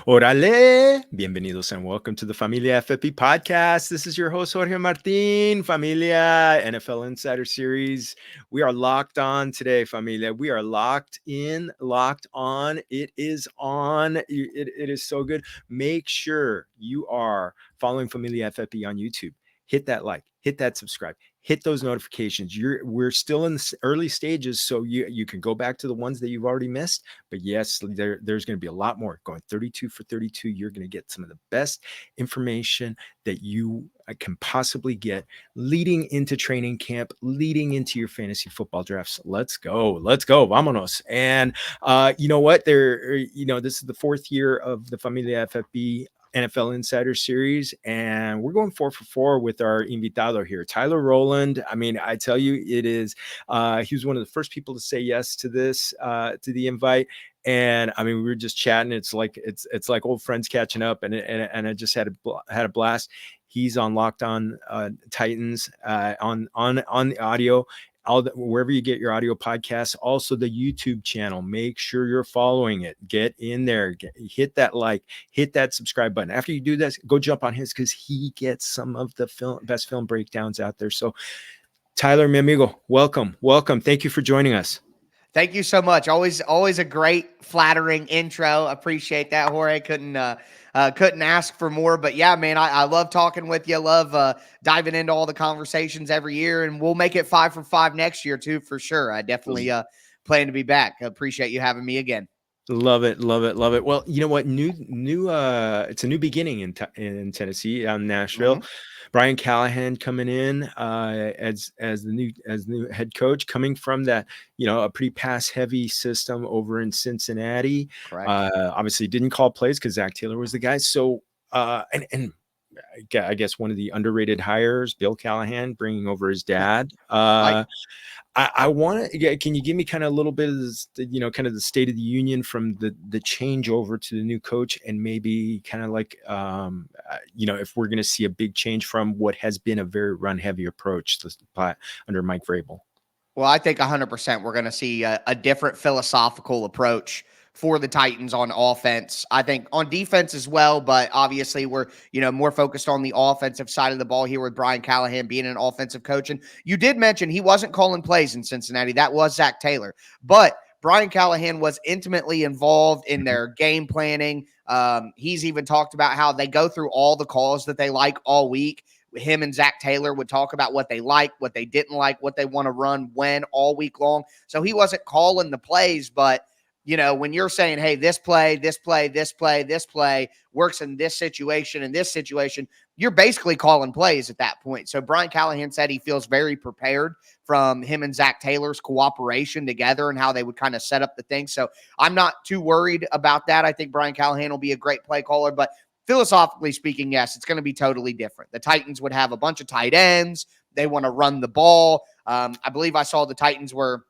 Órale! Bienvenidos and welcome to the Familia FFB podcast. This is your host, Jorge Martin, Familia NFL Insider Series. We are locked on today, Familia. We are locked in, locked on. It is on. It is so good. Make sure you are following Familia FFB on YouTube. Hit that like, hit that subscribe, hit those notifications. We're still in the early stages, so you can go back to the ones that you've already missed. But yes, there's going to be a lot more. Going 32 for 32, you're going to get some of the best information that you can possibly get leading into training camp, leading into your fantasy football drafts. Let's go, vámonos. And you know what? This is the fourth year of the Familia FFB NFL Insider Series, and we're going 4 for 4 with our invitado here, Tyler Rowland. I mean, I tell you, it is. He was one of the first people to say yes to this, to the invite. And I mean, we were just chatting. It's like old friends catching up, and I just had a blast. He's on Locked On Titans on the audio. Wherever you get your audio podcasts, also the YouTube channel. Make sure you're following it. Get in there, hit that like, hit that subscribe button. After you do this, go jump on his, because he gets some of the best film breakdowns out there. So Tyler, mi amigo, welcome. Thank you for joining us. Thank you so much. Always a great, flattering intro. Appreciate that, Jorge. Couldn't ask for more. But yeah, man, I love talking with you. Love diving into all the conversations every year, and we'll make it 5 for 5 next year too, for sure. I definitely plan to be back. Appreciate you having me again. Love it. Well, you know what? It's a new beginning in Tennessee, Nashville. Mm-hmm. Brian Callahan coming in as the new head coach, coming from that, a pretty pass heavy system over in Cincinnati. Correct. Obviously didn't call plays because Zach Taylor was the guy. So and I guess one of the underrated hires, Bill Callahan, bringing over his dad. I want to. Can you give me kind of a little bit of this, kind of the state of the union from the changeover to the new coach, and maybe kind of like, if we're going to see a big change from what has been a very run heavy approach under Mike Vrabel? Well, I think 100% we're going to see a different philosophical approach for the Titans on offense. I think on defense as well, but obviously we're, more focused on the offensive side of the ball here with Brian Callahan being an offensive coach. And you did mention he wasn't calling plays in Cincinnati. That was Zach Taylor. But Brian Callahan was intimately involved in their game planning. He's even talked about how they go through all the calls that they like all week. Him and Zach Taylor would talk about what they like, what they didn't like, what they want to run when all week long. So he wasn't calling the plays, but when you're saying, hey, this play works in this situation, you're basically calling plays at that point. So Brian Callahan said he feels very prepared from him and Zach Taylor's cooperation together and how they would kind of set up the thing. So I'm not too worried about that. I think Brian Callahan will be a great play caller, but philosophically speaking, yes, it's going to be totally different. The Titans would have a bunch of tight ends. They want to run the ball. I believe I saw the Titans were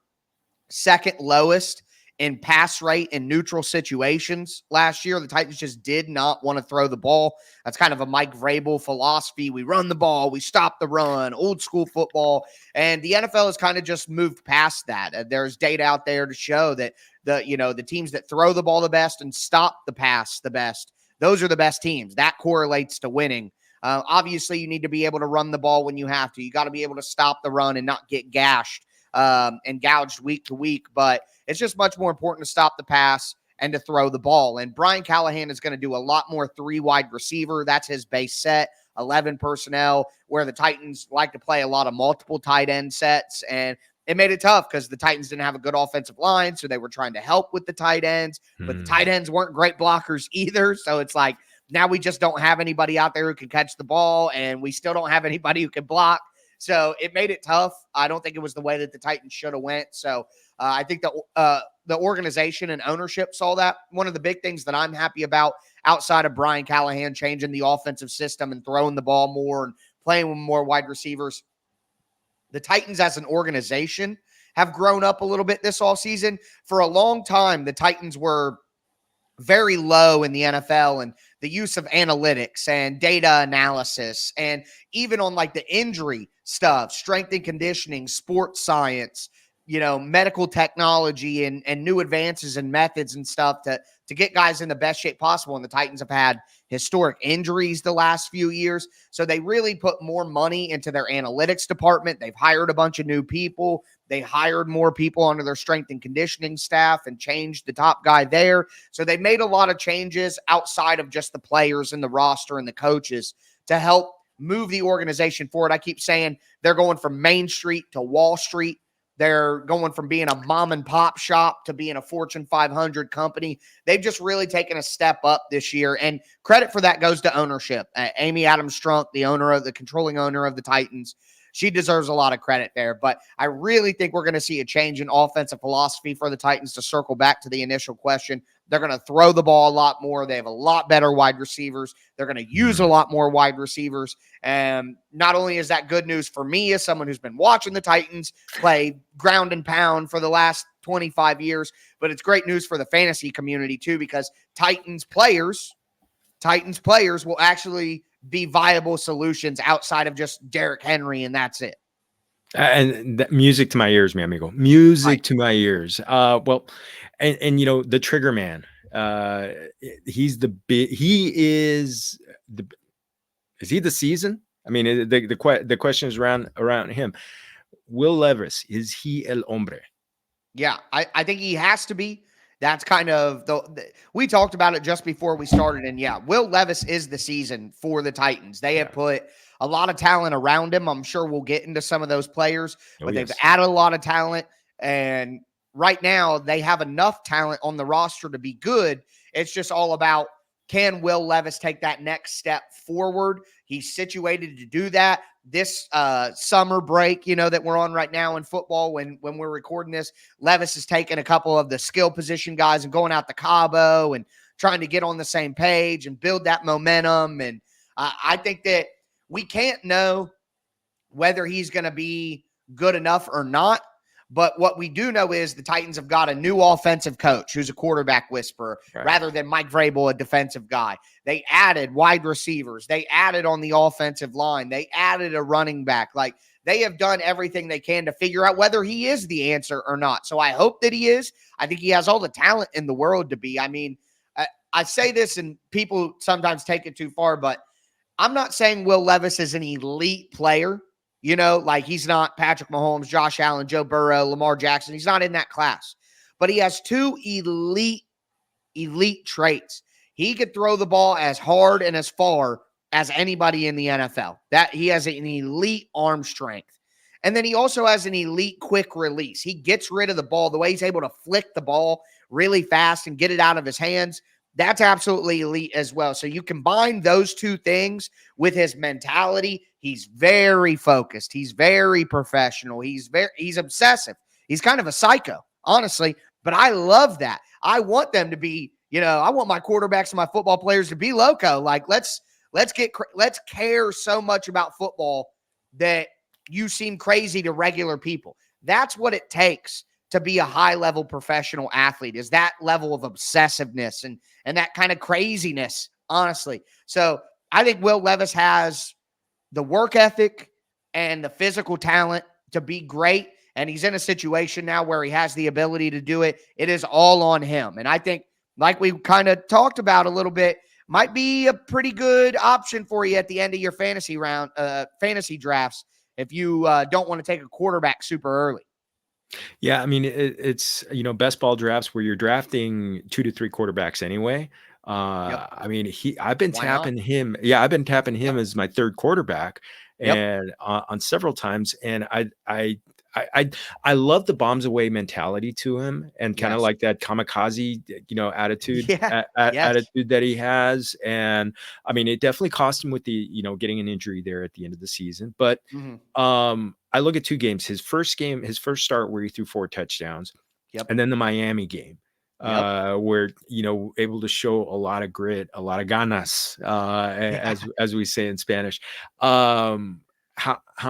second lowest in pass rate in neutral situations last year. The Titans just did not want to throw the ball. That's kind of a Mike Vrabel philosophy. We run the ball, we stop the run, old school football. And the NFL has kind of just moved past that. There's data out there to show that the teams that throw the ball the best and stop the pass the best, those are the best teams. That correlates to winning. Obviously, you need to be able to run the ball when you have to. You got to be able to stop the run and not get gashed and gouged week to week. But it's just much more important to stop the pass and to throw the ball. And Brian Callahan is going to do a lot more 3 wide receiver. That's his base set, 11 personnel, where the Titans like to play a lot of multiple tight end sets. And it made it tough because the Titans didn't have a good offensive line, so they were trying to help with the tight ends. But the tight ends weren't great blockers either. So it's like, now we just don't have anybody out there who can catch the ball, and we still don't have anybody who can block. So it made it tough. I don't think it was the way that the Titans should have went. So I think the organization and ownership saw that. One of the big things that I'm happy about outside of Brian Callahan changing the offensive system and throwing the ball more and playing with more wide receivers, the Titans as an organization have grown up a little bit this offseason. For a long time, the Titans were very low in the NFL and the use of analytics and data analysis, and even on like the injury stuff, strength and conditioning, sports science. medical technology and new advances and methods and stuff to get guys in the best shape possible. And the Titans have had historic injuries the last few years. So they really put more money into their analytics department. They've hired a bunch of new people. They hired more people under their strength and conditioning staff and changed the top guy there. So they made a lot of changes outside of just the players and the roster and the coaches to help move the organization forward. I keep saying they're going from Main Street to Wall Street. They're going from being a mom and pop shop to being a Fortune 500 company. They've just really taken a step up this year. And credit for that goes to ownership. Amy Adams-Strunk, the controlling owner of the Titans, she deserves a lot of credit there. But I really think we're going to see a change in offensive philosophy for the Titans. To circle back to the initial question, they're going to throw the ball a lot more. They have a lot better wide receivers. They're going to use a lot more wide receivers. And not only is that good news for me as someone who's been watching the Titans play ground and pound for the last 25 years, but it's great news for the fantasy community too, because Titans players will actually be viable solutions outside of just Derrick Henry, and that's it. And music to my ears, mi amigo. Music to my ears. Well, and the trigger man. He's the big. He is the. Is he the season? I mean, the question is around him. Will Levis, is he el hombre? Yeah, I think he has to be. That's kind of we talked about it just before we started. And yeah, Will Levis is the season for the Titans. They have put a lot of talent around him. I'm sure we'll get into some of those players, but they've added a lot of talent. And right now they have enough talent on the roster to be good. It's just all about, can Will Levis take that next step forward? He's situated to do that. This summer break, that we're on right now in football, when we're recording this, Levis has taken a couple of the skill position guys and going out to Cabo and trying to get on the same page and build that momentum. And I think that we can't know whether he's going to be good enough or not. But what we do know is the Titans have got a new offensive coach who's a quarterback whisperer rather than Mike Vrabel, a defensive guy. They added wide receivers. They added on the offensive line. They added a running back. Like, they have done everything they can to figure out whether he is the answer or not. So I hope that he is. I think he has all the talent in the world to be. I mean, I say this and people sometimes take it too far, but I'm not saying Will Levis is an elite player. Like, he's not Patrick Mahomes, Josh Allen, Joe Burrow, Lamar Jackson. He's not in that class. But he has two elite traits. He could throw the ball as hard and as far as anybody in the NFL. That he has an elite arm strength. And then he also has an elite quick release. He gets rid of the ball. The way he's able to flick the ball really fast and get it out of his hands, that's absolutely elite as well. So you combine those two things with his mentality. He's very focused. He's very professional. He's obsessive. He's kind of a psycho, honestly, but I love that. I want them to be, I want my quarterbacks and my football players to be loco. Like, let's care so much about football that you seem crazy to regular people. That's what it takes to be a high-level professional athlete, is that level of obsessiveness and that kind of craziness, honestly. So I think Will Levis has the work ethic and the physical talent to be great, and he's in a situation now where he has the ability to do it. It is all on him. And I think, like we kind of talked about a little bit, might be a pretty good option for you at the end of your fantasy drafts if you don't want to take a quarterback super early. Yeah, I mean, it's best ball drafts where you're drafting 2 to 3 quarterbacks anyway. I mean, I've been tapping him. Yeah, I've been tapping him as my third quarterback, and on several times. And I love the bombs away mentality to him, and kind of like that kamikaze, attitude, attitude that he has. And I mean, it definitely cost him with the, getting an injury there at the end of the season. But I look at 2 games. His first start where he threw 4 touchdowns, and then the Miami game. Where able to show a lot of grit, a lot of ganas, as we say in Spanish. How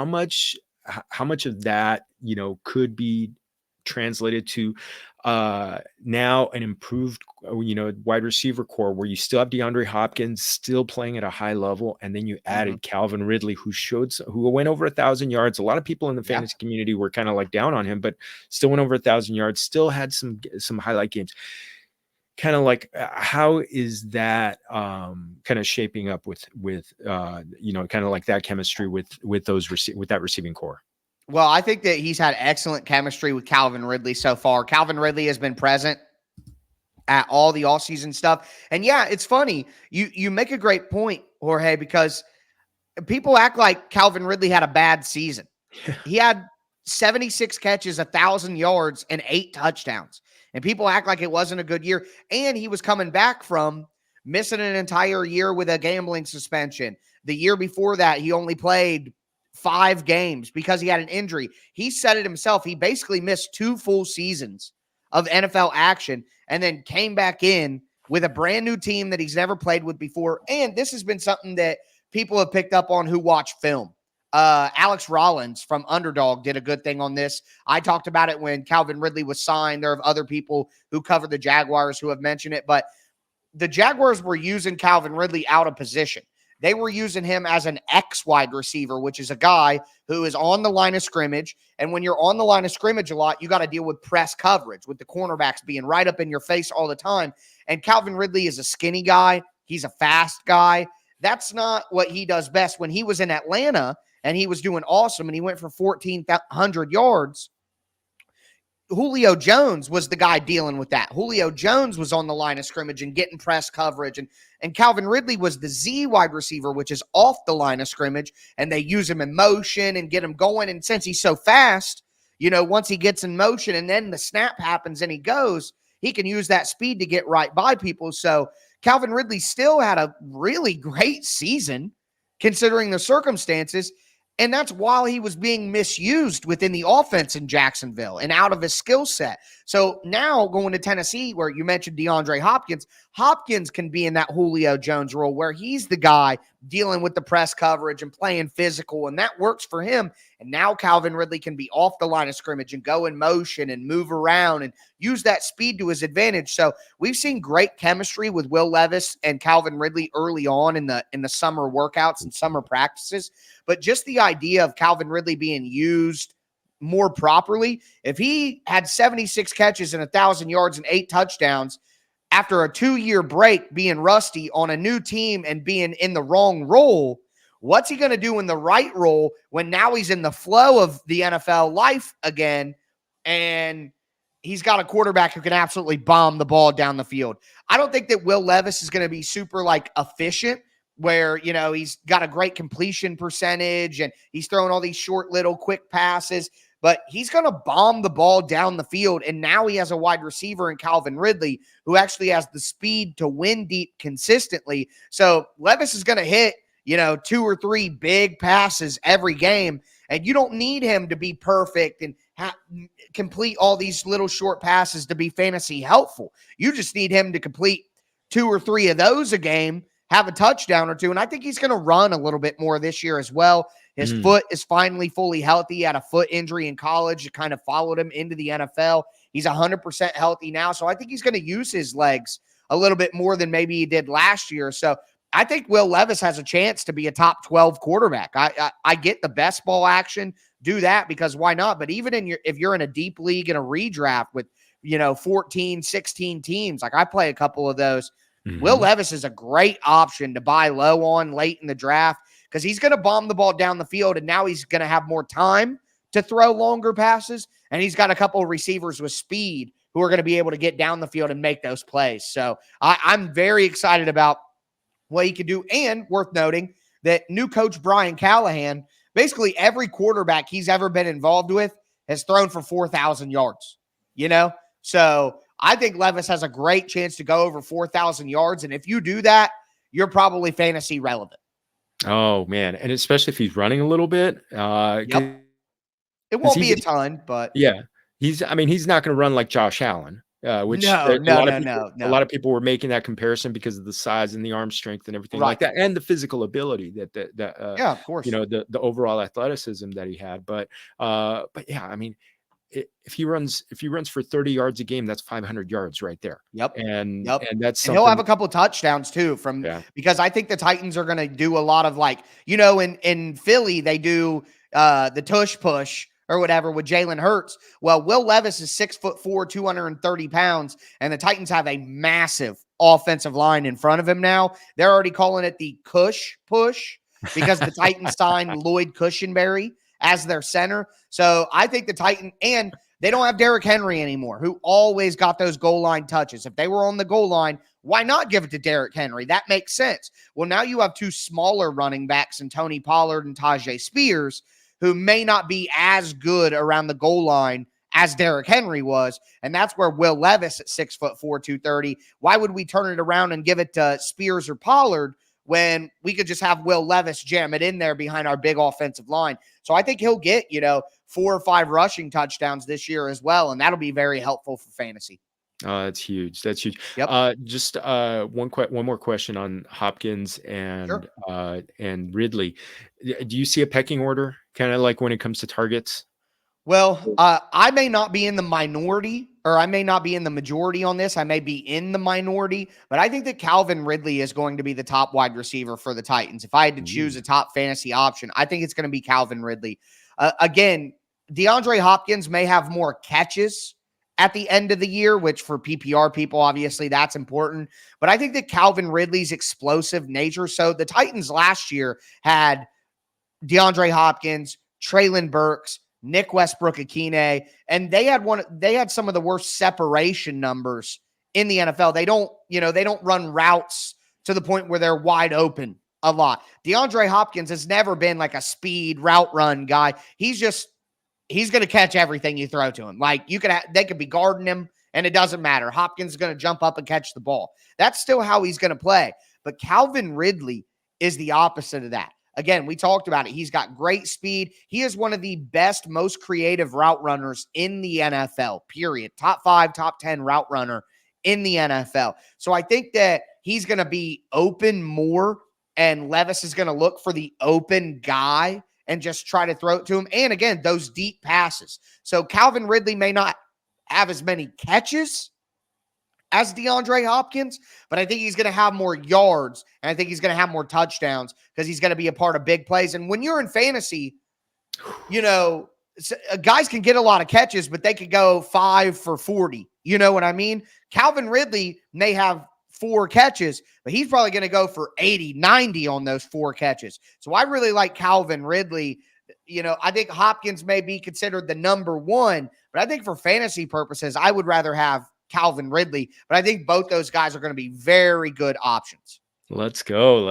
much of that could be translated to now an improved, wide receiver core where you still have DeAndre Hopkins still playing at a high level. And then you added Calvin Ridley, who went over 1,000 yards. A lot of people in the fantasy community were kind of like down on him, but still went over 1,000 yards, still had some highlight games. Kind of like, how is that kind of shaping up with kind of like that chemistry with that receiving core? Well, I think that he's had excellent chemistry with Calvin Ridley so far. Calvin Ridley has been present at all the offseason stuff. And yeah, it's funny. You make a great point, Jorge, because people act like Calvin Ridley had a bad season. He had 76 catches, 1,000 yards, and 8 touchdowns. And people act like it wasn't a good year. And he was coming back from missing an entire year with a gambling suspension. The year before that, he only played 5 games because he had an injury. He said it himself. He basically missed 2 full seasons of NFL action and then came back in with a brand new team that he's never played with before. And this has been something that people have picked up on who watch film. Alex Rollins from Underdog did a good thing on this. I talked about it when Calvin Ridley was signed. There are other people who cover the Jaguars who have mentioned it, but the Jaguars were using Calvin Ridley out of position. They were using him as an X wide receiver, which is a guy who is on the line of scrimmage. And when you're on the line of scrimmage a lot, you got to deal with press coverage, with the cornerbacks being right up in your face all the time. And Calvin Ridley is a skinny guy. He's a fast guy. That's not what he does best. When he was in Atlanta and he was doing awesome and he went for 1,400 yards, Julio Jones was the guy dealing with that. Julio Jones was on the line of scrimmage and getting press coverage. And Calvin Ridley was the Z wide receiver, which is off the line of scrimmage. And they use him in motion and get him going. And since he's so fast, once he gets in motion and then the snap happens and he goes, he can use that speed to get right by people. So Calvin Ridley still had a really great season considering the circumstances. And that's while he was being misused within the offense in Jacksonville and out of his skill set. So now going to Tennessee, where you mentioned DeAndre Hopkins, Hopkins can be in that Julio Jones role where he's the guy dealing with the press coverage and playing physical, and that works for him. And now Calvin Ridley can be off the line of scrimmage and go in motion and move around and use that speed to his advantage. So we've seen great chemistry with Will Levis and Calvin Ridley early on in the summer workouts and summer practices. But just the idea of Calvin Ridley being used more properly, if he had 76 catches and 1,000 yards and 8 touchdowns after a 2-year break being rusty on a new team and being in the wrong role, what's he going to do in the right role when now he's in the flow of the NFL life again and he's got a quarterback who can absolutely bomb the ball down the field? I don't think that Will Levis is going to be super efficient where, he's got a great completion percentage and he's throwing all these short little quick passes, but he's going to bomb the ball down the field. And now he has a wide receiver in Calvin Ridley who actually has the speed to win deep consistently. So Levis is going to hit, 2 or 3 big passes every game. And you don't need him to be perfect and complete all these little short passes to be fantasy helpful. You just need him to complete 2 or 3 of those a game, have a touchdown or 2. And I think he's going to run a little bit more this year as well. His foot is finally fully healthy. He had a foot injury in college. It kind of followed him into the NFL. He's 100% healthy now. So I think he's going to use his legs a little bit more than maybe he did last year. So I think Will Levis has a chance to be a top 12 quarterback. I get the best ball action, do that because why not? But even if you're in a deep league in a redraft with, 14, 16 teams, like I play a couple of those, Will Levis is a great option to buy low on late in the draft because he's going to bomb the ball down the field, and now he's going to have more time to throw longer passes, and he's got a couple of receivers with speed who are going to be able to get down the field and make those plays. So I'm very excited about what he can do, and worth noting that new coach Brian Callahan, basically every quarterback he's ever been involved with has thrown for 4,000 yards, So I think Levis has a great chance to go over 4,000 yards. And if you do that, you're probably fantasy relevant. Oh, man. And especially if he's running a little bit. Yep. It won't be a ton, but. Yeah. He's not going to run like Josh Allen, which no. A lot of people were making that comparison because of the size and the arm strength and everything like that. And the physical ability yeah, of course. The overall athleticism that he had. But yeah, if he runs for 30 yards a game, that's 500 yards right there. Yep. And Yep. that's And he'll have something. a couple touchdowns too because I think the Titans are going to do a lot of like, in Philly, they do the tush push or whatever with Jalen Hurts. Well, Will Levis is 6'4", 230 pounds, and the Titans have a massive offensive line in front of him now. They're already calling it the Cush push because the Titans signed Lloyd Cushenberry as their center. So I think the Titans, and they don't have Derrick Henry anymore, who always got those goal line touches. If they were on the goal line, why not give it to Derrick Henry? That makes sense. Well, now you have two smaller running backs in Tony Pollard and Tyjae Spears, who may not be as good around the goal line as Derrick Henry was. And that's where Will Levis at 6'4", 230. Why would we turn it around and give it to Spears or Pollard when we could just have Will Levis jam it in there behind our big offensive line? So I think he'll get, 4 or 5 rushing touchdowns this year as well. And that'll be very helpful for fantasy. Oh, that's huge. That's huge. Yep. Just one more question on Hopkins and and Ridley. Do you see a pecking order, kind of like when it comes to targets? Well, I may not be in the minority, or I may not be in the majority on this. I may be in the minority, but I think that Calvin Ridley is going to be the top wide receiver for the Titans. If I had to choose a top fantasy option, I think it's going to be Calvin Ridley. Again, DeAndre Hopkins may have more catches at the end of the year, which for PPR people, obviously that's important. But I think that Calvin Ridley's explosive nature. So the Titans last year had DeAndre Hopkins, Treylon Burks, Nick Westbrook-Akine, and they had some of the worst separation numbers in the NFL. They don't run routes to the point where they're wide open a lot. DeAndre Hopkins has never been like a speed route run guy. He's going to catch everything you throw to him. Like they could be guarding him and it doesn't matter. Hopkins is going to jump up and catch the ball. That's still how he's going to play. But Calvin Ridley is the opposite of that. Again, we talked about it. He's got great speed. He is one of the best, most creative route runners in the NFL, period. Top 5, top 10 route runner in the NFL. So I think that he's going to be open more, and Levis is going to look for the open guy and just try to throw it to him. And again, those deep passes. So Calvin Ridley may not have as many catches as DeAndre Hopkins, but I think he's going to have more yards, and I think he's going to have more touchdowns because he's going to be a part of big plays. And when you're in fantasy, guys can get a lot of catches, but they could go 5 for 40. You know what I mean? Calvin Ridley may have 4 catches, but he's probably going to go for 80, 90 on those 4 catches. So I really like Calvin Ridley. I think Hopkins may be considered the number 1, but I think for fantasy purposes, I would rather have Calvin Ridley, but I think both those guys are going to be very good options. Let's go.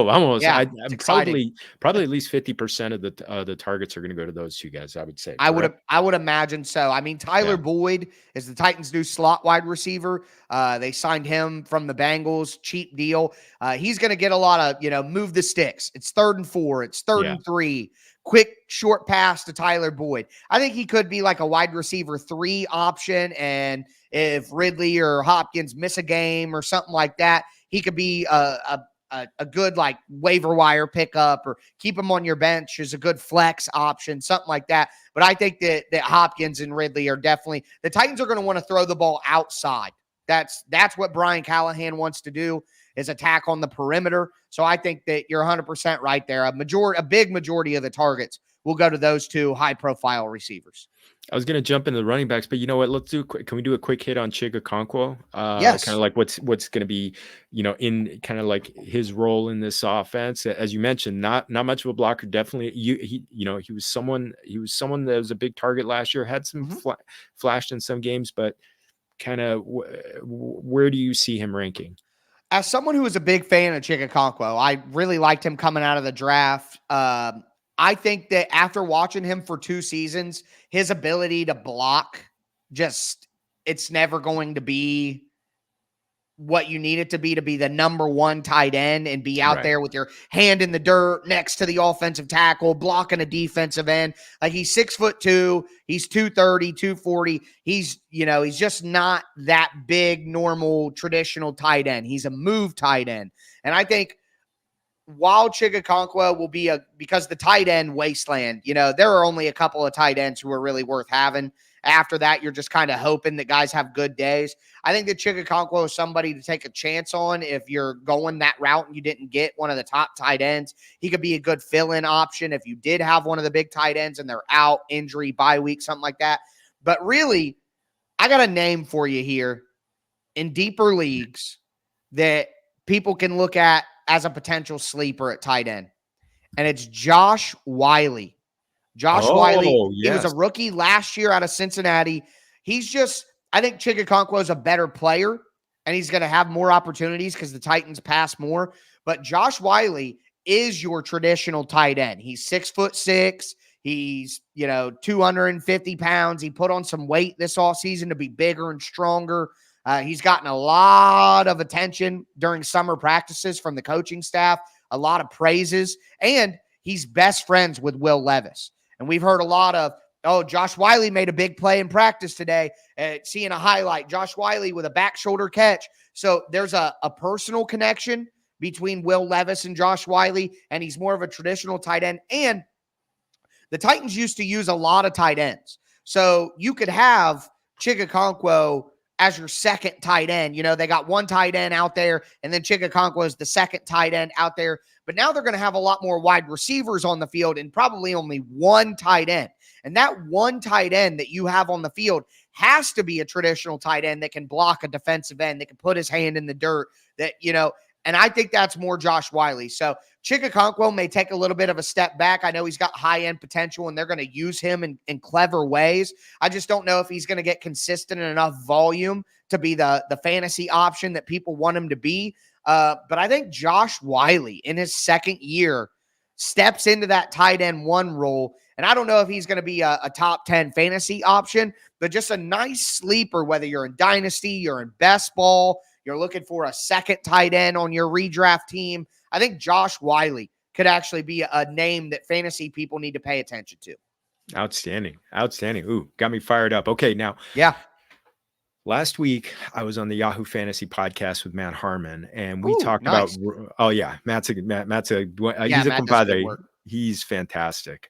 Almost. Yeah, I'm probably at least 50% of the targets are going to go to those two guys, I would say. I would imagine so. I mean, Tyler Boyd is the Titans' new slot wide receiver. They signed him from the Bengals, cheap deal. He's going to get a lot of, move the sticks. It's 3rd and 4. It's 3rd and 3. Quick, short pass to Tyler Boyd. I think he could be like a wide receiver 3 option, and if Ridley or Hopkins miss a game or something like that, he could be a good like waiver wire pickup, or keep him on your bench as a good flex option, something like that. But I think that Hopkins and Ridley are definitely – the Titans are going to want to throw the ball outside. That's what Brian Callahan wants to do, is attack on the perimeter. So I think that you're 100% right there. A big majority of the targets will go to those 2 high-profile receivers. I was going to jump into the running backs, but you know what? Let's do can we do a quick hit on Okonkwo? Yes. Kind of like what's going to be, in kind of like his role in this offense. As you mentioned, not much of a blocker. Definitely, he was someone that was a big target last year. Had some flashed in some games, but kind of where do you see him ranking? As someone who is a big fan of Okonkwo, I really liked him coming out of the draft. I think that after watching him for 2 seasons, his ability to block, it's never going to be what you need it to be the number 1 tight end and be out there with your hand in the dirt next to the offensive tackle, blocking a defensive end. Like, he's 6'2", he's 230, 240. He's just not that big, normal, traditional tight end. He's a move tight end. And I think while Okonkwo will be because the tight end wasteland, there are only a couple of tight ends who are really worth having After that, you're just kind of hoping that guys have good days. I think that Chigakonkwo is somebody to take a chance on if you're going that route and you didn't get one of the top tight ends. He could be a good fill-in option if you did have one of the big tight ends and they're out, injury, bye week, something like that. But really, I got a name for you here in deeper leagues that people can look at as a potential sleeper at tight end. And it's Josh Whyle. Josh Whyle, he was a rookie last year out of Cincinnati. He's just, I think Chigakonkwo is a better player, and he's going to have more opportunities because the Titans pass more. But Josh Whyle is your traditional tight end. He's 6'6". He's, 250 pounds. He put on some weight this offseason to be bigger and stronger. He's gotten a lot of attention during summer practices from the coaching staff, a lot of praises, and he's best friends with Will Levis. And we've heard a lot of, Josh Whyle made a big play in practice today. Seeing a highlight, Josh Whyle with a back shoulder catch. So there's a personal connection between Will Levis and Josh Whyle, and he's more of a traditional tight end. And the Titans used to use a lot of tight ends. So you could have Chigakonkwo as your second tight end. They got one tight end out there, and then Chigakonkwo is the second tight end out there. But now they're going to have a lot more wide receivers on the field and probably only one tight end. And that one tight end that you have on the field has to be a traditional tight end that can block a defensive end, that can put his hand in the dirt, and I think that's more Josh Whyle. So Chigakonkwo may take a little bit of a step back. I know he's got high-end potential, and they're going to use him in clever ways. I just don't know if he's going to get consistent enough volume to be the fantasy option that people want him to be. But I think Josh Whyle in his second year steps into that tight end one role. And I don't know if he's going to be a top 10 fantasy option, but just a nice sleeper, whether you're in Dynasty, you're in Best Ball, you're looking for a second tight end on your redraft team. I think Josh Whyle could actually be a name that fantasy people need to pay attention to. Outstanding. Ooh, got me fired up. Okay, now. Yeah. Last week, I was on the Yahoo Fantasy podcast with Matt Harmon, and we talked about. Oh yeah, Matt's a he's a compadre. He's fantastic.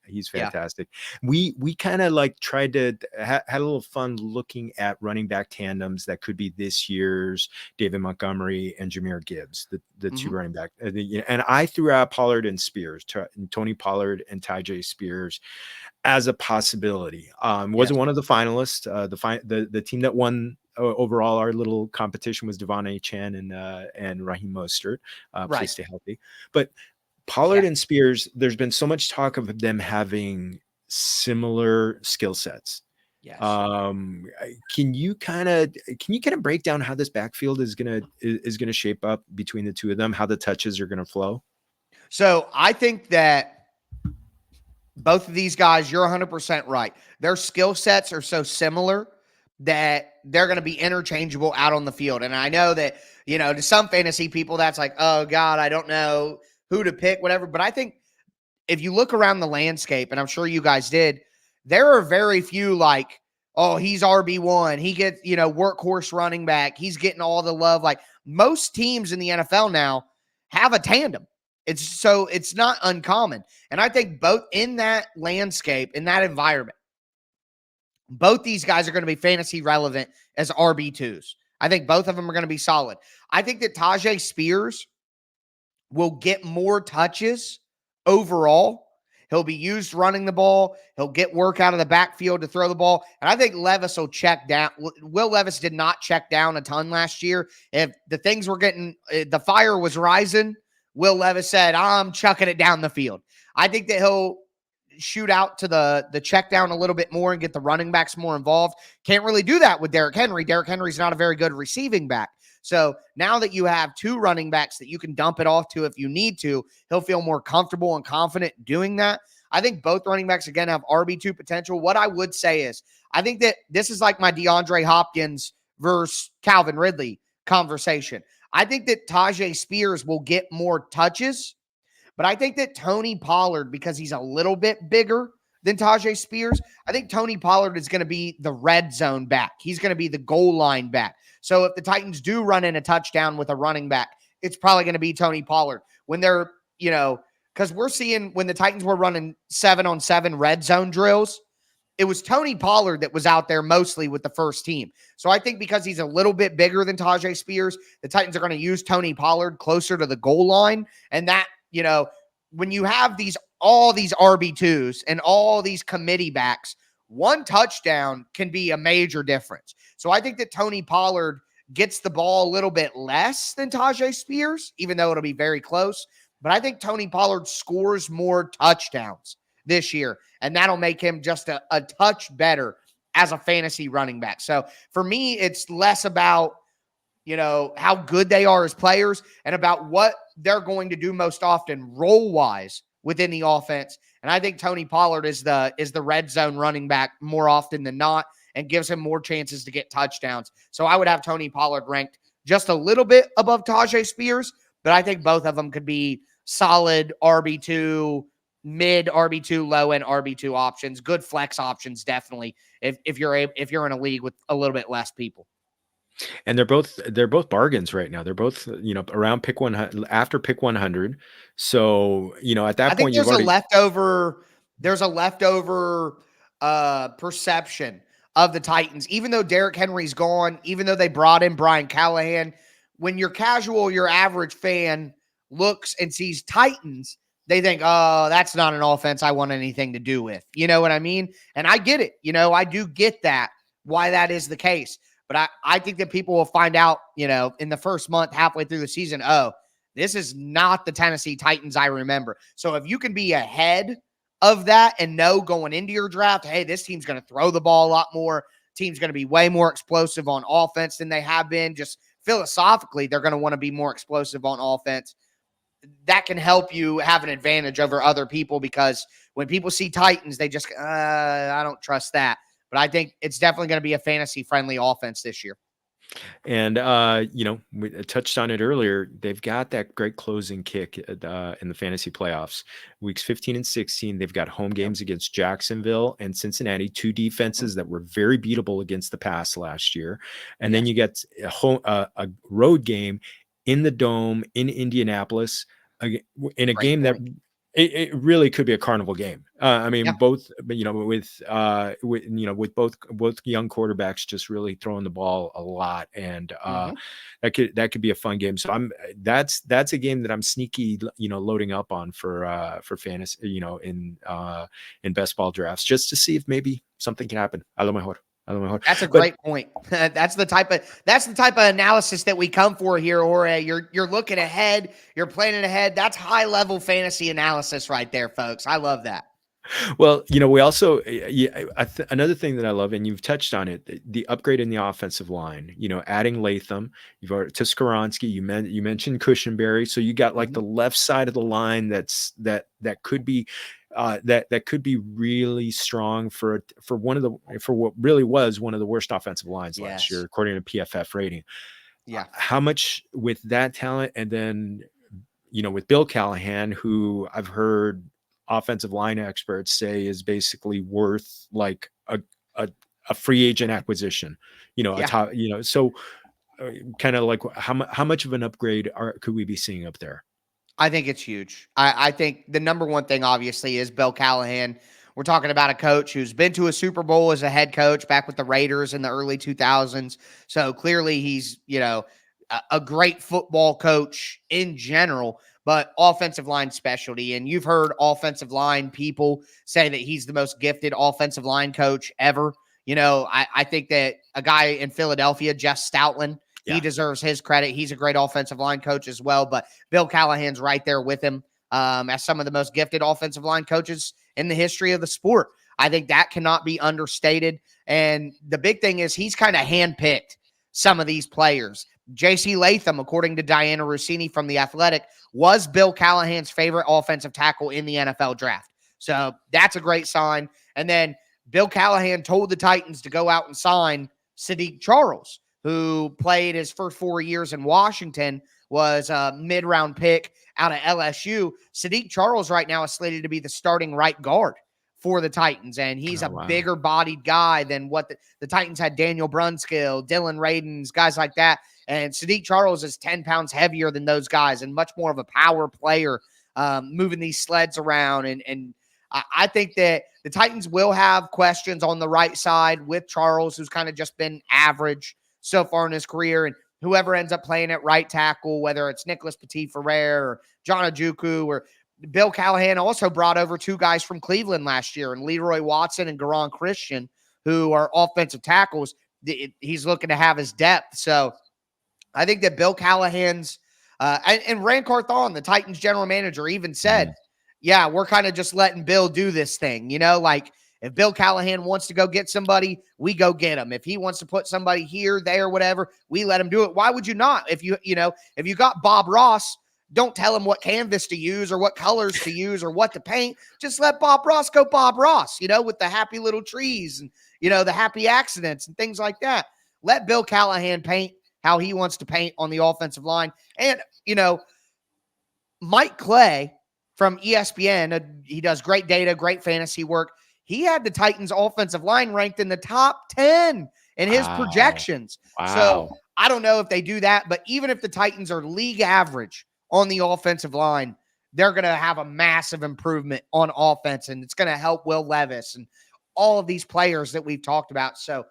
We kind of tried to had a little fun looking at running back tandems that could be this year's David Montgomery and Jahmyr Gibbs, the two running back. And I threw out Pollard and Spears, Tony Pollard and Tyjae Spears, as a possibility. Wasn't one of the finalists. The team that won overall our little competition was Devon A. Chen and Raheem Mostert. Please stay healthy. But Pollard and Spears, there's been so much talk of them having similar skill sets. Yes. Can you kind of break down how this backfield is gonna shape up between the two of them? How the touches are gonna flow? So I think that both of these guys, you're 100% right. Their skill sets are so similar that they're going to be interchangeable out on the field. And I know that, to some fantasy people, that's like, oh God, I don't know who to pick, whatever. But I think if you look around the landscape, and I'm sure you guys did, there are very few like, oh, he's RB1. He gets, workhorse running back. He's getting all the love. Like most teams in the NFL now have a tandem. It's not uncommon. And I think both in that landscape, in that environment, both these guys are going to be fantasy relevant as RB2s. I think both of them are going to be solid. I think that Tyjae Spears will get more touches overall. He'll be used running the ball. He'll get work out of the backfield to throw the ball. And I think Levis will check down. Will Levis did not check down a ton last year. If the things were getting, the fire was rising, Will Levis said, I'm chucking it down the field. I think that he'll shoot out to the check down a little bit more and get the running backs more involved. Can't really do that with Derrick Henry. Derrick Henry's not a very good receiving back. So now that you have two running backs that you can dump it off to if you need to, he'll feel more comfortable and confident doing that. I think both running backs, again, have RB2 potential. What I would say is I think that this is like my DeAndre Hopkins versus Calvin Ridley conversation. I think that Tyjae Spears will get more touches, but I think that Tony Pollard, because he's a little bit bigger than Tyjae Spears, I think Tony Pollard is going to be the red zone back. He's going to be the goal line back. So if the Titans do run in a touchdown with a running back, it's probably going to be Tony Pollard. When they're, because we're seeing when the Titans were running 7-on-7 red zone drills, it was Tony Pollard that was out there mostly with the first team. So I think because he's a little bit bigger than Tyjae Spears, the Titans are going to use Tony Pollard closer to the goal line. And that, when you have all these RB2s and all these committee backs, one touchdown can be a major difference. So I think that Tony Pollard gets the ball a little bit less than Tyjae Spears, even though it'll be very close. But I think Tony Pollard scores more touchdowns this year, and that'll make him just a touch better as a fantasy running back. So for me, it's less about, how good they are as players and about what they're going to do most often role-wise within the offense. And I think Tony Pollard is the red zone running back more often than not and gives him more chances to get touchdowns. So I would have Tony Pollard ranked just a little bit above Tyjae Spears, but I think both of them could be solid RB2, mid RB2, low end RB2 options, good flex options, definitely, if you're in a league with a little bit less people. And they're both bargains right now. They're both, around pick 100, after pick 100. So, at that point, there's a leftover perception of the Titans, even though Derrick Henry's gone, even though they brought in Brian Callahan. When your average fan looks and sees Titans, they think, oh, that's not an offense I want anything to do with. You know what I mean? And I get it. I do get that, why that is the case. But I think that people will find out, in the first month, halfway through the season, oh, this is not the Tennessee Titans I remember. So if you can be ahead of that and know going into your draft, hey, this team's going to throw the ball a lot more. Team's going to be way more explosive on offense than they have been. Just philosophically, they're going to want to be more explosive on offense. That can help you have an advantage over other people, because when people see Titans, they just, I don't trust that. But I think it's definitely going to be a fantasy-friendly offense this year. And, we touched on it earlier. They've got that great closing kick in the fantasy playoffs. Weeks 15 and 16, they've got home games against Jacksonville and Cincinnati, two defenses that were very beatable against the pass last year. And then you get a road game in the Dome in Indianapolis in a game that it really could be a carnival game. Both, with both young quarterbacks just really throwing the ball a lot, and that could be a fun game. So that's a game that I'm sneaky, loading up on for fantasy, in best ball drafts, just to see if maybe something can happen. A lo mejor. That's a great point. That's the type of analysis that we come for here, Jorge. You're looking ahead, you're planning ahead. That's high level fantasy analysis right there, folks. I love that. Well, we also, another thing that I love, and you've touched on it, the upgrade in the offensive line, adding Latham, you've already to Skoronski, you mentioned Cushenberry. So you got like the left side of the line that could be, that could be really strong for what really was one of the worst offensive lines last year, according to PFF rating. Yeah. How much with that talent, and then, with Bill Callahan, who I've heard offensive line experts say is basically worth like a free agent acquisition, a top, so kind of like how much of an upgrade could we be seeing up there? I think it's huge. I think the number one thing, obviously, is Bill Callahan. We're talking about a coach who's been to a Super Bowl as a head coach back with the Raiders in the early 2000s. So clearly he's, a great football coach in general, but offensive line specialty. And you've heard offensive line people say that he's the most gifted offensive line coach ever. I think that a guy in Philadelphia, Jeff Stoutland, he deserves his credit. He's a great offensive line coach as well, but Bill Callahan's right there with him as some of the most gifted offensive line coaches in the history of the sport. I think that cannot be understated. And the big thing is he's kind of handpicked some of these players. J.C. Latham, according to Diana Rossini from The Athletic, was Bill Callahan's favorite offensive tackle in the NFL draft. So that's a great sign. And then Bill Callahan told the Titans to go out and sign Sadiq Charles, who played his first 4 years in Washington, was a mid-round pick out of LSU. Sadiq Charles right now is slated to be the starting right guard for the Titans, and he's bigger-bodied guy than what the Titans had. Daniel Brunskill, Dylan Radins, guys like that. And Sadiq Charles is 10 pounds heavier than those guys and much more of a power player, moving these sleds around. And I think that the Titans will have questions on the right side with Charles, who's kind of just been average so far in his career, and whoever ends up playing at right tackle, whether it's Nicholas Petit-Ferrer or John Ojukwu, or Bill Callahan also brought over 2 guys from Cleveland last year, and Leroy Watson and Garon Christian, who are offensive tackles. He's looking to have his depth. So I think that Bill Callahan's and Rand Carthon, the Titans general manager, even said, yeah, we're kind of just letting Bill do this thing. Like if Bill Callahan wants to go get somebody, we go get him. If he wants to put somebody here, there, whatever, we let him do it. Why would you not? If you got Bob Ross, don't tell him what canvas to use or what colors to use or what to paint. Just let Bob Ross go Bob Ross, with the happy little trees and, the happy accidents and things like that. Let Bill Callahan paint how he wants to paint on the offensive line. And, Mike Clay from ESPN, he does great data, great fantasy work. He had the Titans offensive line ranked in the top 10 in his projections. Wow. So I don't know if they do that, but even if the Titans are league average on the offensive line, they're going to have a massive improvement on offense, and it's going to help Will Levis and all of these players that we've talked about. So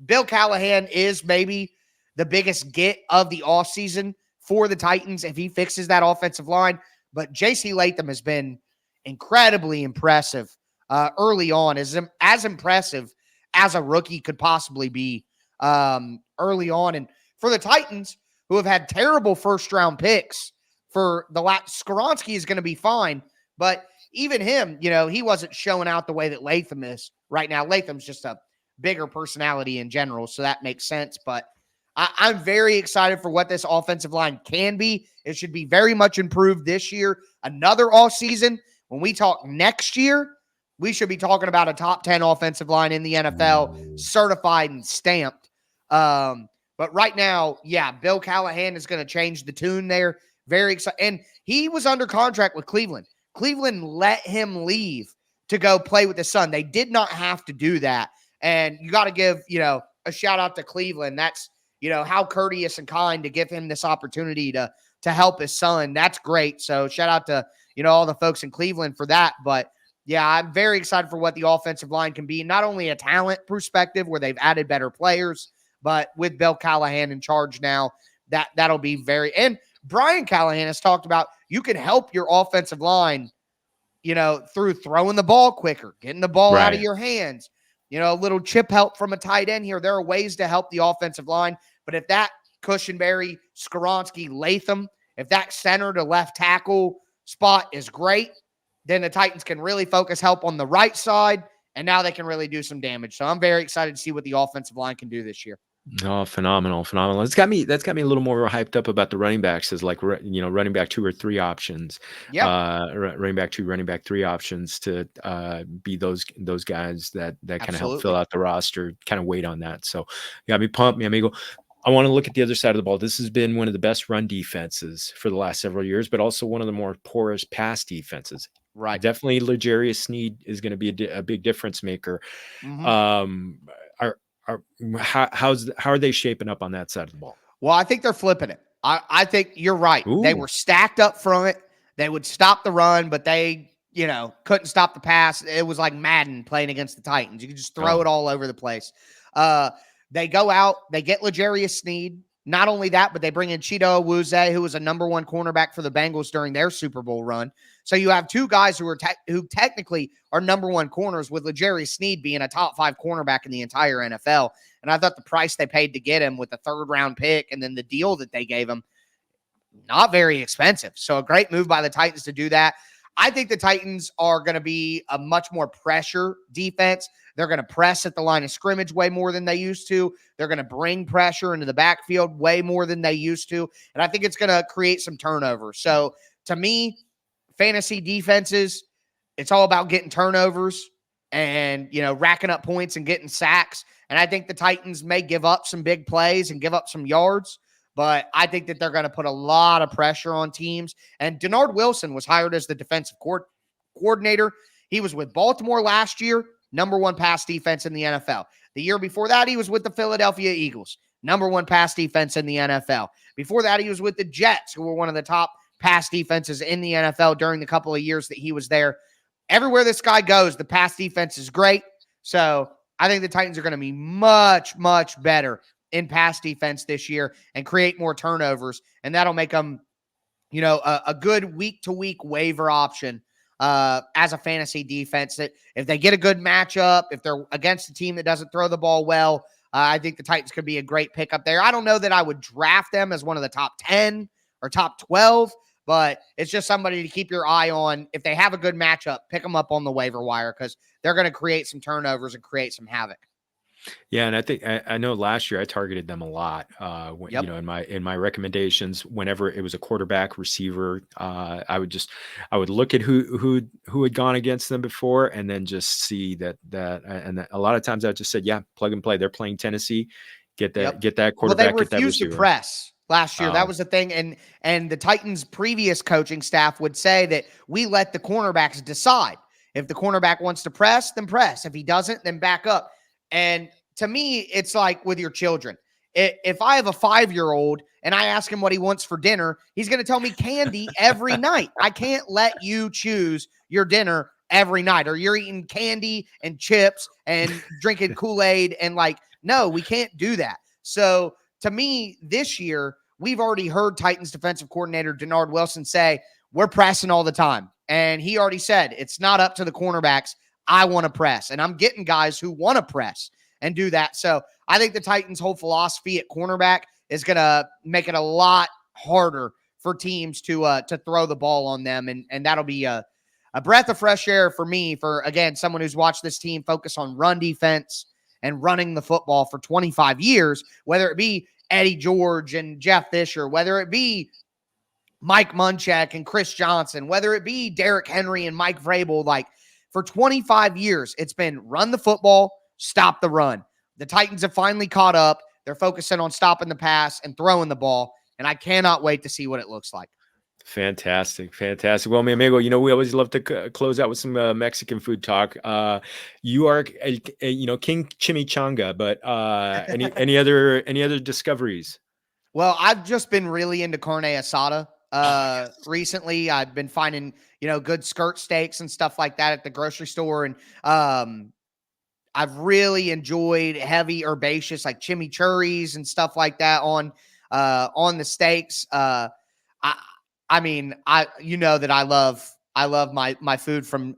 Bill Callahan is maybe the biggest get of the offseason for the Titans if he fixes that offensive line. But J.C. Latham has been incredibly impressive early on, as impressive as a rookie could possibly be early on. And for the Titans, who have had terrible first-round picks, for the last, Skoronski is going to be fine, but even him, he wasn't showing out the way that Latham is right now. Latham's just a bigger personality in general, so that makes sense. But I'm very excited for what this offensive line can be. It should be very much improved this year. Another offseason. When we talk next year, we should be talking about a top 10 offensive line in the NFL, certified and stamped. But right now, yeah, Bill Callahan is going to change the tune there. Very excited. And he was under contract with Cleveland. Cleveland let him leave to go play with the son. They did not have to do that. And you got to give, a shout out to Cleveland. That's, how courteous and kind to give him this opportunity to help his son. That's great. So shout out to, all the folks in Cleveland for that. But yeah, I'm very excited for what the offensive line can be. Not only a talent perspective where they've added better players, but with Bill Callahan in charge now, that'll be and Brian Callahan has talked about you can help your offensive line, through throwing the ball quicker, getting the ball out of your hands, a little chip help from a tight end here. There are ways to help the offensive line. But if that Cushenberry, Skoronski, Latham, if that center to left tackle spot is great, then the Titans can really focus help on the right side, and now they can really do some damage. So I'm very excited to see what the offensive line can do this year. Oh, phenomenal. That's got me a little more hyped up about the running backs as running back 2 or 3 options. Yeah. Running back 2, running back 3 options to be those guys that kind of help fill out the roster, kind of wait on that. So got me pumped, mi amigo. I want to look at the other side of the ball. This has been one of the best run defenses for the last several years, but also one of the more porous pass defenses. Right. Definitely L'Jarius Sneed is going to be a big difference maker. Mm-hmm. How are they shaping up on that side of the ball? Well, I think they're flipping it. I think you're right. Ooh. They were stacked up front. They would stop the run, but they, couldn't stop the pass. It was like Madden playing against the Titans. You could just throw it all over the place. They go out, they get L'Jarius Sneed. Not only that, but they bring in Chido Awuzie, who was a number 1 cornerback for the Bengals during their Super Bowl run. So you have 2 guys who technically are number 1 corners, with L'Jarius Sneed being a top 5 cornerback in the entire NFL. And I thought the price they paid to get him with the 3rd-round pick and then the deal that they gave him, not very expensive. So a great move by the Titans to do that. I think the Titans are going to be a much more pressure defense. They're going to press at the line of scrimmage way more than they used to. They're going to bring pressure into the backfield way more than they used to. And I think it's going to create some turnover. So to me, fantasy defenses, it's all about getting turnovers and, racking up points and getting sacks. And I think the Titans may give up some big plays and give up some yards, but I think that they're going to put a lot of pressure on teams. And Denard Wilson was hired as the defensive coordinator. He was with Baltimore last year, number 1 pass defense in the NFL. The year before that, he was with the Philadelphia Eagles, number 1 pass defense in the NFL. Before that, he was with the Jets, who were one of the top pass defenses in the NFL during the couple of years that he was there. everywhere this guy goes, the pass defense is great. So I think the Titans are going to be much, much better in pass defense this year and create more turnovers. And that'll make them, a good week-to-week waiver option as a fantasy defense. That if they get a good matchup, if they're against a team that doesn't throw the ball well, I think the Titans could be a great pickup there. I don't know that I would draft them as one of the top 10 or top 12, but it's just somebody to keep your eye on. If they have a good matchup, pick them up on the waiver wire because they're going to create some turnovers and create some havoc. Yeah, and I think I know last year I targeted them a lot. Yep. In my recommendations, whenever it was a quarterback, receiver, I would look at who had gone against them before, and then just see that a lot of times I just said, yeah, plug and play. They're playing Tennessee, get that quarterback. Well, they refused to press last year. That was the thing, and the Titans' previous coaching staff would say that we let the cornerbacks decide. If the cornerback wants to press, then press. If he doesn't, then back up. And to me, it's like with your children. If I have a 5-year-old and I ask him what he wants for dinner, he's going to tell me candy every night. I can't let you choose your dinner every night, or you're eating candy and chips and drinking Kool-Aid. And no, we can't do that. So to me, this year, we've already heard Titans defensive coordinator Denard Wilson say, we're pressing all the time. And he already said, it's not up to the cornerbacks. I want to press, and I'm getting guys who want to press and do that. So I think the Titans' whole philosophy at cornerback is going to make it a lot harder for teams to throw the ball on them. And that'll be a breath of fresh air for me, for, again, someone who's watched this team focus on run defense and running the football for 25 years, whether it be Eddie George and Jeff Fisher, whether it be Mike Munchak and Chris Johnson, whether it be Derrick Henry and Mike Vrabel. For 25 years, it's been run the football, stop the run. The Titans have finally caught up. They're focusing on stopping the pass and throwing the ball, and I cannot wait to see what it looks like. Fantastic. Well, mi amigo, we always love to close out with some Mexican food talk. You are, King Chimichanga, but any other discoveries? Well, I've just been really into carne asada. Recently I've been finding, good skirt steaks and stuff like that at the grocery store. And, I've really enjoyed heavy herbaceous, like chimichurris and stuff like that on the steaks. I that I love my food from,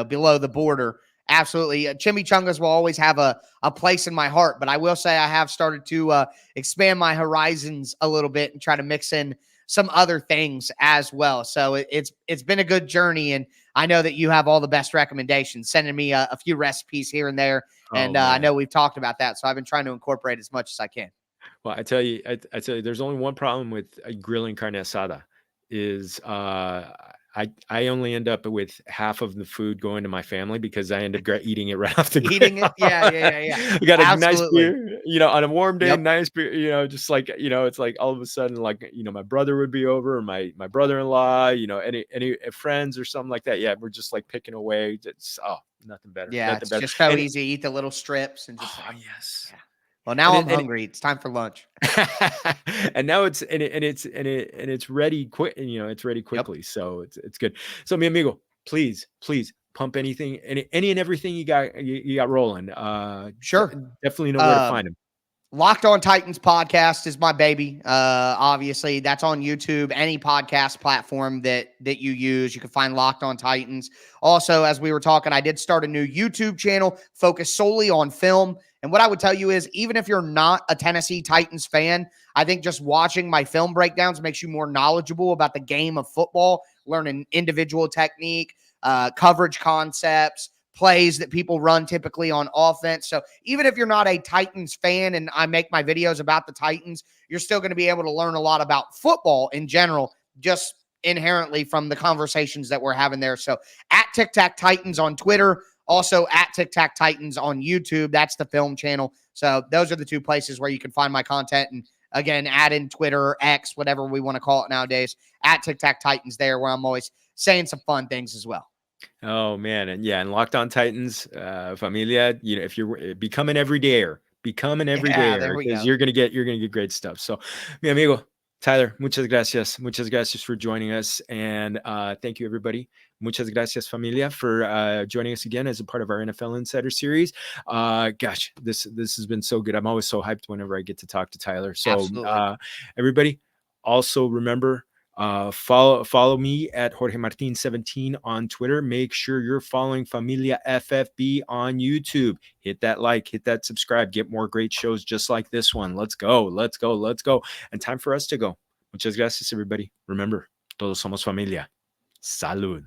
below the border. Absolutely. Chimichangas will always have a place in my heart, but I will say I have started to expand my horizons a little bit and try to mix in some other things as well. So it's been a good journey, and I know that you have all the best recommendations, sending me a few recipes here and there. And I know we've talked about that, so I've been trying to incorporate as much as I can. Well, I tell you, there's only one problem with grilling carne asada is I only end up with half of the food going to my family because I end up eating it right off the grill. Eating it, yeah. We got a Absolutely. nice beer, on a warm day, Yep. nice beer, just like, it's like all of a sudden, like, my brother would be over, or my brother-in-law, any friends or something like that. Yeah, we're just like picking away. It's nothing better. Yeah, nothing it's better. just so easy to eat the little strips and just. Oh, yes. Yeah. Well, now I'm hungry. It's time for lunch. And now it's ready quick. It's ready quickly. Yep. So it's good. So, mi amigo, please pump anything, any and everything you got rolling. Sure. Definitely know where to find them. Locked On Titans podcast is my baby. Obviously that's on YouTube, any podcast platform that you use, you can find Locked On Titans. Also, as we were talking, I did start a new YouTube channel focused solely on film. And what I would tell you is, even if you're not a Tennessee Titans fan, I think just watching my film breakdowns makes you more knowledgeable about the game of football, learning individual technique, coverage concepts, plays that people run typically on offense. So even if you're not a Titans fan and I make my videos about the Titans, you're still going to be able to learn a lot about football in general, just inherently from the conversations that we're having there. So at TicTacTitans on Twitter, also at TicTacTitans on YouTube. That's the film channel. So those are the two places where you can find my content. And again, add in Twitter, X, whatever we want to call it nowadays, at TicTacTitans there, where I'm always saying some fun things as well. Oh man. And Locked On Titans, Familia, if you're become an everydayer, because you're going to get great stuff. So, mi amigo, Tyler, muchas gracias. Muchas gracias for joining us. And thank you, everybody. Muchas gracias, familia, for joining us again as a part of our NFL Insider series. Gosh, this has been so good. I'm always so hyped whenever I get to talk to Tyler. So everybody, also remember, follow me at Jorge Martin 17 on Twitter. Make sure you're following Familia FFB on YouTube. Hit that like, hit that subscribe, get more great shows just like this one. Let's go, let's go, let's go. And time for us to go. Muchas gracias, everybody. Remember, todos somos familia. Salud.